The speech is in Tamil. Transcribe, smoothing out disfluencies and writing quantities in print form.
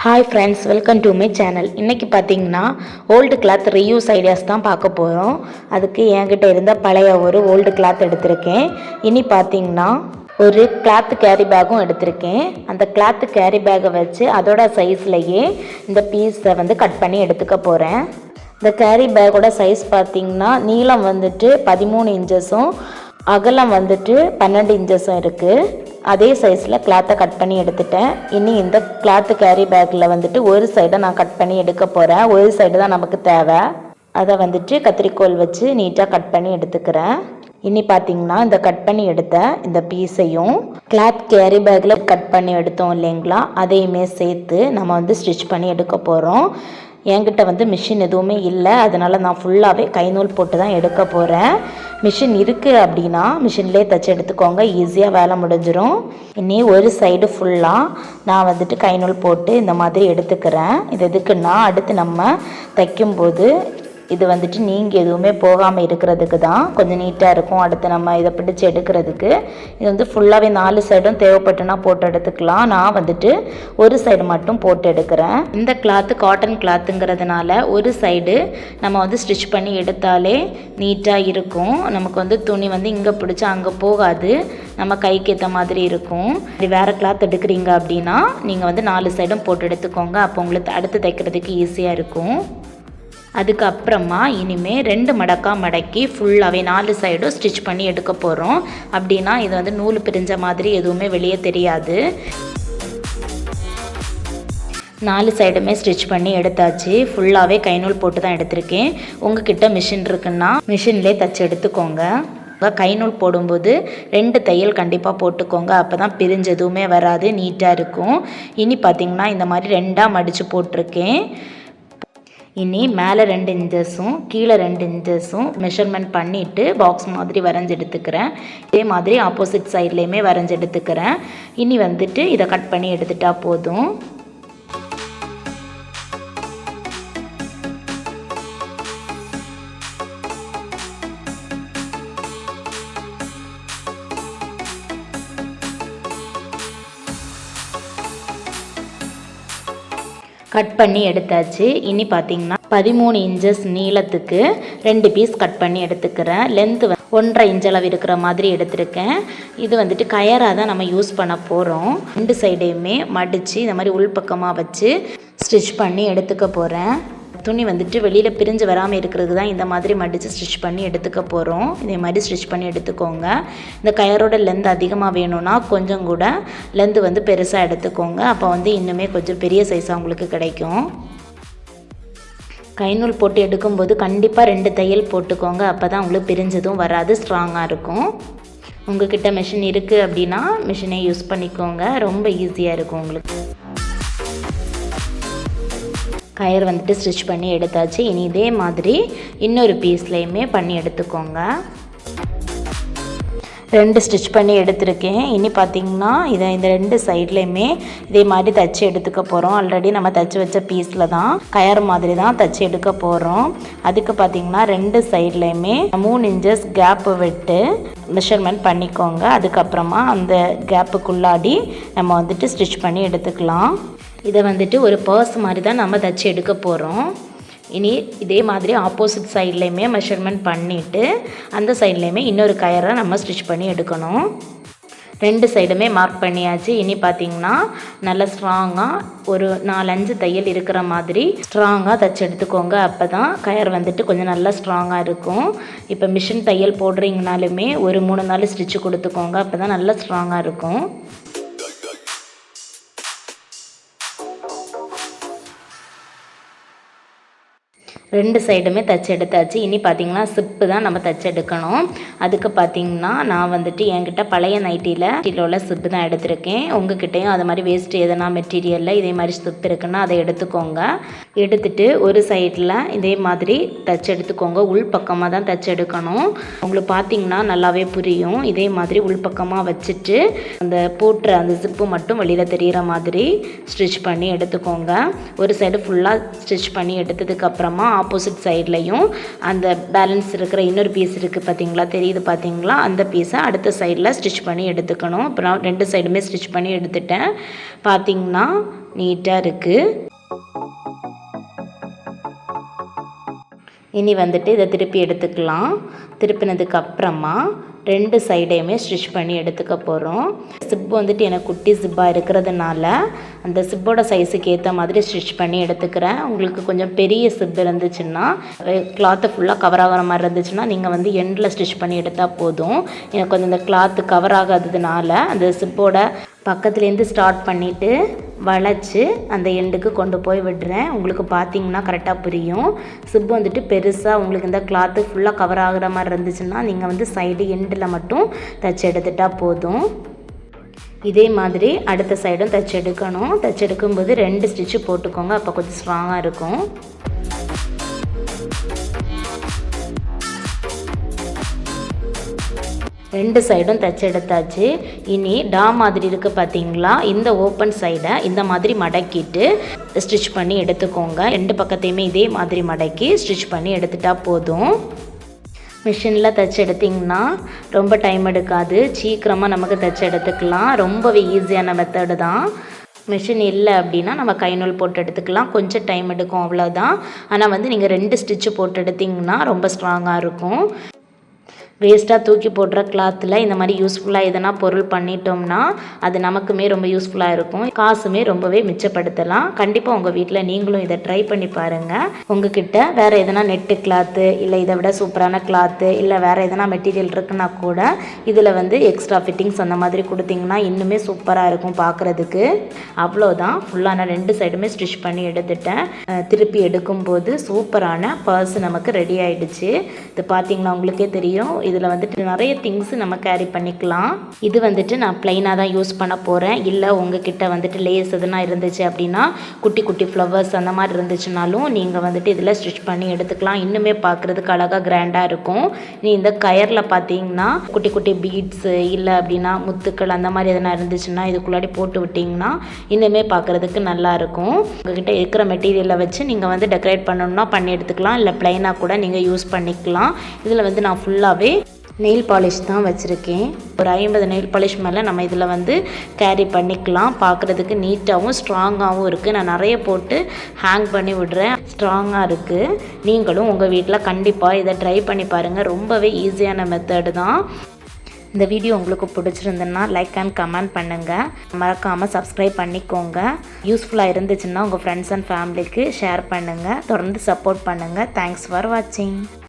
Hi friends, welcome to my channel. இன்றைக்கி பார்த்தீங்கன்னா ஓல்டு கிளாத் ரீயூஸ் ஐடியாஸ் தான் பார்க்க போகிறோம். அதுக்கு என்கிட்ட இருந்த பழைய ஒரு ஓல்டு கிளாத் எடுத்திருக்கேன். இனி பார்த்தீங்கன்னா ஒரு கிளாத் கேரி பேக்கும் எடுத்திருக்கேன். அந்த கிளாத் கேரி பேக்கை வச்சு அதோட சைஸ்லையே இந்த பீஸை கட் பண்ணி எடுத்துக்க போகிறேன். இந்த கேரி பேக்கோட சைஸ் பார்த்திங்கன்னா நீளம் 13 இன்ச்சஸும் அகலம் 12 இன்ச்சஸும் இருக்குது. அதே சைஸில் கிளாத்தை கட் பண்ணி எடுத்துட்டேன். இனி இந்த கிளாத்து கேரி பேக்கில் ஒரு சைடை நான் கட் பண்ணி எடுக்க போகிறேன். ஒரு சைடு தான் நமக்கு தேவை. அதை கத்திரிக்கோல் வச்சு நீட்டாக கட் பண்ணி எடுத்துக்கிறேன். இனி பார்த்திங்கன்னா இந்த கட் பண்ணி எடுத்த இந்த பீஸையும் கிளாத் கேரி பேக்கில் கட் பண்ணி எடுத்தோம் இல்லைங்களா, அதையுமே சேர்த்து நம்ம ஸ்டிச் பண்ணி எடுக்க போகிறோம். என்கிட்ட மிஷின் எதுவுமே இல்லை, அதனால் நான் ஃபுல்லாகவே கைநூல் போட்டு தான் எடுக்க போகிறேன். மிஷின் இருக்குது அப்படின்னா மிஷின்லேயே தைச்சி எடுத்துக்கோங்க, ஈஸியாக வேலை முடிஞ்சிடும். இனி ஒரு சைடு ஃபுல்லாக நான் கைநூல் போட்டு இந்த மாதிரி எடுத்துக்கிறேன். இது எதுக்குன்னா அடுத்து நம்ம தைக்கும்போது இது நீங்கள் எதுவுமே போகாமல் இருக்கிறதுக்கு தான், கொஞ்சம் நீட்டாக இருக்கும். அடுத்து நம்ம இதை பிடிச்சி எடுக்கிறதுக்கு இது ஃபுல்லாகவே 4 சைடும் தேவைப்பட்டுனா போட்டு எடுத்துக்கலாம். நான் ஒரு சைடு மட்டும் போட்டு எடுக்கிறேன். இந்த கிளாத்து காட்டன் கிளாத்துங்கிறதுனால ஒரு சைடு நம்ம ஸ்டிச் பண்ணி எடுத்தாலே நீட்டாக இருக்கும். நமக்கு துணி இங்கே பிடிச்சி அங்கே போகாது, நம்ம கைக்கு ஏற்ற மாதிரி இருக்கும். இப்படி வேறு கிளாத் எடுக்கிறீங்க அப்படின்னா நீங்கள் 4 சைடும் போட்டு எடுத்துக்கோங்க. அப்போ உங்களுக்கு அடுத்து தைக்கிறதுக்கு ஈஸியாக இருக்கும். அதுக்கப்புறமா இனிமேல் 2 மடக்காக மடக்கி ஃபுல்லாகவே 4 சைடும் ஸ்டிச் பண்ணி எடுக்க போகிறோம். அப்படின்னா இது நூல் பிரிஞ்ச மாதிரி எதுவுமே வெளியே தெரியாது. 4 சைடுமே ஸ்டிச் பண்ணி எடுத்தாச்சு. ஃபுல்லாகவே கைநூல் போட்டு தான் எடுத்திருக்கேன். உங்ககிட்ட மிஷின் இருக்குன்னா மிஷின்லேயே தைச்சி எடுத்துக்கோங்க. கைநூல் போடும்போது 2 தையல் கண்டிப்பாக போட்டுக்கோங்க, அப்போ தான் பிரிஞ்சு எதுவுமே வராது, நீட்டாக இருக்கும். இனி பார்த்திங்கன்னா இந்த மாதிரி 2ஆக மடித்து போட்டிருக்கேன். இனி மேலே 2 இன்ச்சஸும் கீழே 2 இன்ச்சஸும் மெஷர்மெண்ட் பண்ணிவிட்டு பாக்ஸ் மாதிரி வரைஞ்சி எடுத்துக்கிறேன். இதே மாதிரி ஆப்போசிட் சைட்லேயுமே வரைஞ்சி எடுத்துக்கிறேன். இனி இதை கட் பண்ணி எடுத்துட்டா போதும். கட் பண்ணி எடுத்தாச்சு. இனி பார்த்திங்கன்னா 13 இன்ச்சஸ் நீளத்துக்கு 2 பீஸ் கட் பண்ணி எடுத்துக்கிறேன். லென்த்து 1.5 இன்ச் அளவு இருக்கிற மாதிரி எடுத்திருக்கேன். இது கயராக தான் நம்ம யூஸ் பண்ண போகிறோம். 2 சைடையுமே மடித்து இந்த மாதிரி உள்பக்கமாக வச்சு ஸ்டிச் பண்ணி எடுத்துக்க போகிறேன். துணி வெளியில் பிரிஞ்சு வராமல் இருக்கிறதுக்கு தான் இந்த மாதிரி மடித்து ஸ்டிச் பண்ணி எடுத்துக்க போகிறோம். இதே மாதிரி ஸ்டிச் பண்ணி எடுத்துக்கோங்க. இந்த கயரோட லென்த் அதிகமாக வேணும்னா கொஞ்சம் கூட லென்த்து பெருசாக எடுத்துக்கோங்க. அப்போ இன்னுமே கொஞ்சம் பெரிய சைஸாக உங்களுக்கு கிடைக்கும். கைநூல் போட்டு எடுக்கும்போது கண்டிப்பாக 2 தையல் போட்டுக்கோங்க, அப்போ தான் உங்களுக்கு பிரிஞ்சதும் வராது, ஸ்ட்ராங்காக இருக்கும். உங்கள்கிட்ட மிஷின் இருக்குது அப்படின்னா மிஷினை யூஸ் பண்ணிக்கோங்க, ரொம்ப ஈஸியாக இருக்கும் உங்களுக்கு. கயர் ஸ்டிச் பண்ணி எடுத்தாச்சு. இனி இதே மாதிரி இன்னொரு பீஸ்லையுமே பண்ணி எடுத்துக்கோங்க. 2 ஸ்டிச் பண்ணி எடுத்திருக்கேன். இனி பார்த்திங்கன்னா இந்த 2 சைட்லேயுமே இதே மாதிரி தைச்சி எடுத்துக்க போகிறோம். ஆல்ரெடி நம்ம தைச்சி வச்ச பீஸில் தான் கயர் மாதிரி தான் தைச்சி எடுக்க போகிறோம். அதுக்கு பார்த்திங்கன்னா 2 சைட்லேயுமே 3 இன்ச்சஸ் கேப்பு விட்டு மெஷர்மெண்ட் பண்ணிக்கோங்க. அதுக்கப்புறமா அந்த கேப்புக்குள்ளாடி நம்ம ஸ்டிச் பண்ணி எடுத்துக்கலாம். இதை ஒரு பர்ஸ் மாதிரி தான் நம்ம தைச்சி எடுக்க போகிறோம். இனி இதே மாதிரி ஆப்போசிட் சைட்லேயுமே மெஷர்மெண்ட் பண்ணிவிட்டு அந்த சைட்லேயுமே இன்னொரு கயரை நம்ம ஸ்டிச் பண்ணி எடுக்கணும். 2 சைடுமே மார்க் பண்ணியாச்சு. இனி பார்த்திங்கன்னா நல்லா ஸ்ட்ராங்காக ஒரு 4-5 தையல் இருக்கிற மாதிரி ஸ்ட்ராங்காக தைச்சி எடுத்துக்கோங்க. அப்போ தான் கயர் கொஞ்சம் நல்லா ஸ்ட்ராங்காக இருக்கும். இப்போ மிஷின் தையல் போடுறீங்கனாலுமே ஒரு 3-4 ஸ்டிச்சு கொடுத்துக்கோங்க, அப்போ தான் நல்லா ஸ்ட்ராங்காக இருக்கும். 2 சைடுமே தைச்சி எடுத்தாச்சு. இனி பார்த்திங்கன்னா சிப்பு தான் நம்ம தைச்சி எடுக்கணும். அதுக்கு பார்த்திங்கன்னா நான் என்கிட்ட பழைய நைட்டியில் உள்ள சிப்பு தான் எடுத்திருக்கேன். உங்ககிட்டையும் அது மாதிரி வேஸ்ட் எதனா மெட்டீரியலில் இதே மாதிரி சிப்பு இருக்குன்னா அதை எடுத்துக்கோங்க. எடுத்துகிட்டு ஒரு சைடில் இதே மாதிரி தைச்சி எடுத்துக்கோங்க. உள் பக்கமாக தான் தைச்சி எடுக்கணும். உங்களுக்கு பார்த்திங்கன்னா நல்லாவே புரியும். இதே மாதிரி உள்பக்கமாக வச்சுட்டு அந்த போட்டுற அந்த சிப்பு மட்டும் வெளியில் தெரிகிற மாதிரி ஸ்டிச் பண்ணி எடுத்துக்கோங்க. ஒரு சைடு ஃபுல்லாக ஸ்டிச் பண்ணி எடுத்ததுக்கப்புறமா ஆப்போசிட் சைட்லையும் அந்த பேலன்ஸ் இருக்கிற இன்னொரு பீஸ் இருக்குது பார்த்தீங்களா, தெரியுது பார்த்தீங்களா, அந்த பீஸை அடுத்த சைடில் ஸ்டிச் பண்ணி எடுத்துக்கணும். அப்புறம் 2 சைடுமே ஸ்டிச் பண்ணி எடுத்துட்டேன். பார்த்திங்கன்னா நீட்டாக இருக்குது. இனி வந்துட்டு இதை திருப்பி எடுத்துக்கலாம். திருப்பினதுக்கு அப்புறமா 2 சைடையுமே ஸ்டிச் பண்ணி எடுத்துக்க போகிறோம். சிப்பு வந்துட்டு எனக்கு குட்டி சிப்பாக இருக்கிறதுனால அந்த சிப்போட சைஸுக்கு ஏற்ற மாதிரி ஸ்டிச் பண்ணி எடுத்துக்கிறேன். உங்களுக்கு கொஞ்சம் பெரிய சிப்பு இருந்துச்சுன்னா, கிளாத்து ஃபுல்லாக கவர் ஆகிற மாதிரி இருந்துச்சுன்னா நீங்கள் வந்து எண்டில் ஸ்டிச் பண்ணி எடுத்தால் போதும். எனக்கு கொஞ்சம் இந்த கிளாத்து கவர் ஆகாததுனால அந்த சிப்போட பக்கத்துலேருந்து ஸ்டார்ட் பண்ணிவிட்டு வளைச்சி அந்த எண்டுக்கு கொண்டு போய் விடுறேன். உங்களுக்கு பார்த்தீங்கன்னா கரெக்டாக புரியும். சிப்பு வந்துட்டு பெருசாக உங்களுக்கு இந்த கிளாத்து ஃபுல்லாக கவர் ஆகிற மாதிரி இருந்துச்சுன்னா நீங்கள் வந்து சைடு எண்டில் மட்டும் தைச்சி எடுத்துட்டால் போதும். இதே மாதிரி அடுத்த சைடும் தைச்சி எடுக்கணும். தைச்சி எடுக்கும்போது 2 ஸ்டிச்சு போட்டுக்கோங்க, அப்போ கொஞ்சம் ஸ்ட்ராங்காக இருக்கும். ரெண்டு சைடும் தைச்சி எடுத்தாச்சு. இனி டா மாதிரி இருக்குது பார்த்தீங்களா, இந்த ஓப்பன் சைடை இந்த மாதிரி மடக்கிட்டு ஸ்டிச் பண்ணி எடுத்துக்கோங்க. 2 பக்கத்தையுமே இதே மாதிரி மடக்கி ஸ்டிச் பண்ணி எடுத்துட்டால் போதும். மிஷினில் தைச்சி எடுத்திங்கன்னா ரொம்ப டைம் எடுக்காது, சீக்கிரமாக நமக்கு தைச்சி எடுத்துக்கலாம். ரொம்பவே ஈஸியான மெத்தடு தான். மிஷின் இல்லை அப்படின்னா நம்ம கை நூல் போட்டு எடுத்துக்கலாம், கொஞ்சம் டைம் எடுக்கும் அவ்வளோதான். ஆனால் வந்து நீங்கள் 2 ஸ்டிச்சு போட்டு எடுத்திங்கன்னா ரொம்ப ஸ்ட்ராங்காக இருக்கும். வேஸ்ட்டாக தூக்கி போடுற கிளாத்தில் இந்த மாதிரி யூஸ்ஃபுல்லாக எதனா பொருள் பண்ணிட்டோம்னா அது நமக்குமே ரொம்ப யூஸ்ஃபுல்லாக இருக்கும், காசுமே ரொம்பவே மிச்சப்படுத்தலாம். கண்டிப்பாக உங்கள் வீட்டில் நீங்களும் இதை ட்ரை பண்ணி பாருங்கள். உங்ககிட்ட வேறு எதனா நெட்டு கிளாத்து இல்லை இதை விட சூப்பரான கிளாத்து இல்லை வேறு எதனா மெட்டீரியல் இருக்குன்னா கூட இதில் வந்து எக்ஸ்ட்ரா ஃபிட்டிங்ஸ் அந்த மாதிரி கொடுத்திங்கன்னா இன்னுமே சூப்பராக இருக்கும் பார்க்குறதுக்கு. அவ்வளோதான், ஃபுல்லாக நான் 2 சைடுமே ஸ்டிச் பண்ணி எடுத்துட்டேன். திருப்பி எடுக்கும்போது சூப்பரான பர்ஸ் நமக்கு ரெடி ஆகிடுச்சு. இது பார்த்திங்கன்னா உங்களுக்கே தெரியும், இதில் வந்துட்டு நிறைய திங்ஸ் நம்ம கேரி பண்ணிக்கலாம். இது வந்துட்டு நான் ப்ளைனாக தான் யூஸ் பண்ண போகிறேன். இல்லை உங்ககிட்ட வந்துட்டு லேஸ் எதுனா இருந்துச்சு அப்படின்னா குட்டி குட்டி ஃப்ளவர்ஸ் அந்த மாதிரி இருந்துச்சுனாலும் நீங்கள் வந்துட்டு இதில் ஸ்டிச் பண்ணி எடுத்துக்கலாம். இன்னுமே பார்க்குறதுக்கு அழகாக கிராண்டாக இருக்கும். நீ இந்த கயரில் பார்த்தீங்கன்னா குட்டி குட்டி பீட்ஸு இல்லை அப்படின்னா முத்துக்கள் அந்த மாதிரி எதனா இருந்துச்சுன்னா இதுக்குள்ளாடி போட்டு விட்டிங்கன்னா இன்னுமே பார்க்குறதுக்கு நல்லாயிருக்கும். உங்ககிட்ட இருக்கிற மெட்டீரியலை வச்சு நீங்கள் வந்து டெக்கரேட் பண்ணணுன்னா பண்ணி எடுத்துக்கலாம், இல்லை ப்ளைனாக கூட நீங்கள் யூஸ் பண்ணிக்கலாம். இதில் வந்து நான் ஃபுல்லாகவே நெயில் பாலிஷ் தான் வச்சுருக்கேன். ஒரு 50 நெயில் பாலிஷ் மேலே நம்ம இதில் வந்து கேரி பண்ணிக்கலாம். பார்க்குறதுக்கு நீட்டாகவும் ஸ்ட்ராங்காகவும் இருக்குது. நான் நிறைய போட்டு ஹேங் பண்ணி விடுறேன், ஸ்ட்ராங்காக இருக்குது. நீங்களும் உங்கள் வீட்டில் கண்டிப்பாக இதை ட்ரை பண்ணி பாருங்கள். ரொம்பவே ஈஸியான மெத்தடு தான். இந்த வீடியோ உங்களுக்கு பிடிச்சிருந்துன்னா லைக் அண்ட் கமெண்ட் பண்ணுங்கள். மறக்காமல் சப்ஸ்கிரைப் பண்ணிக்கோங்க. யூஸ்ஃபுல்லாக இருந்துச்சுன்னா உங்கள் ஃப்ரெண்ட்ஸ் அண்ட் ஃபேமிலிக்கு ஷேர் பண்ணுங்கள். தொடர்ந்து சப்போர்ட் பண்ணுங்கள். தேங்க்ஸ் ஃபார் வாட்சிங்.